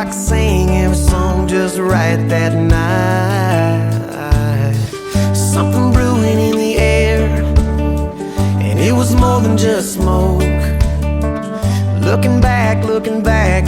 clock sang every song just right that night. Something brewing in the air, and it was more than just smoke. Looking back,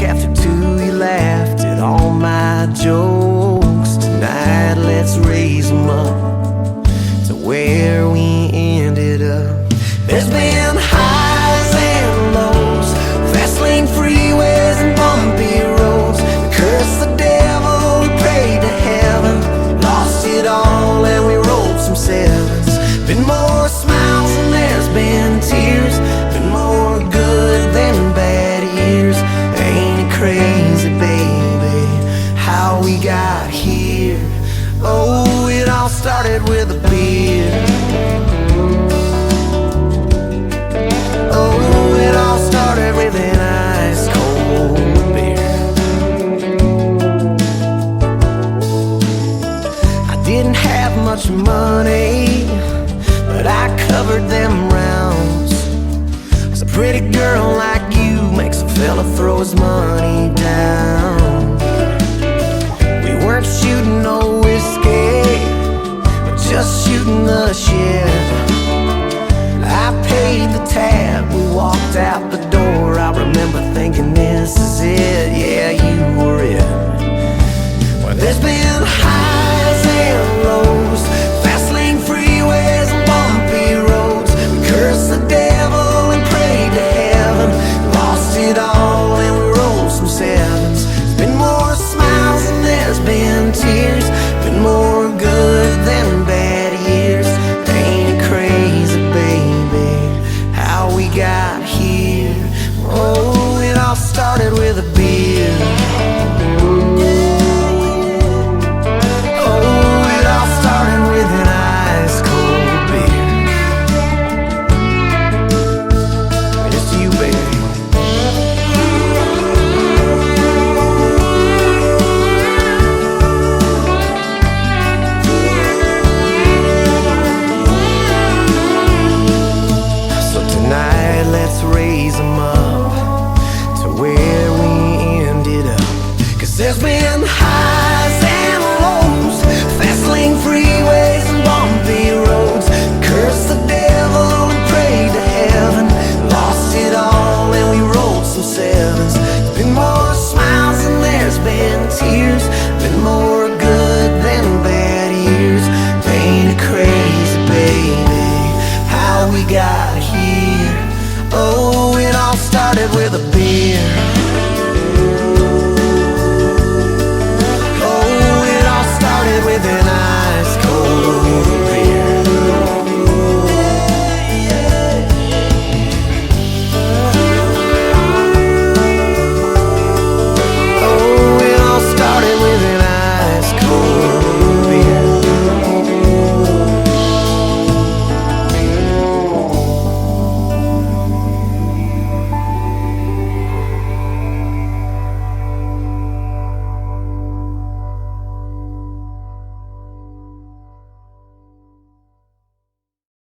after two you laughed at all my jokes. Tonight let's raise them up to where we ended up. There's been highs and lows, fast lane freeways and bumpy roads. We cursed the devil, we prayed to heaven, lost it all and we rolled some sevens. Been more smiles than there's been tears, been more good than bad years. Ain't it crazy, baby, how we got here? Oh, it all started with a beer. Oh, it all started with an ice cold beer. I didn't have much money, but I covered them rounds. 'Cause a pretty girl like you makes a fella throw his money down. We weren't shooting no whiskey, but just shooting the shit. I paid the tab, we walked out the door. I remember thinking, this is it, yeah, you were it. Well, there's been highs and lows, fast lane freeways and bumpy roads. We cursed the devil and prayed to heaven, lost it all and we rolled some sevens. There's been more smiles than there's been tears, been more good than bad years. Ain't it crazy, baby, how we got here? Oh, it all started with a beer. Oh, it all started with an ice cold beer. Just you, baby. So tonight let's raise them up to where we ended up. 'Cause there's been highs and lows, fast lane freeways and bumpy roads. Cursed the devil and prayed to heaven, lost it all and we rolled some sevens. There's been more smiles than there's been tears, been more good than bad years. Ain't it crazy, baby, how we got here? Oh, it all started with a beer.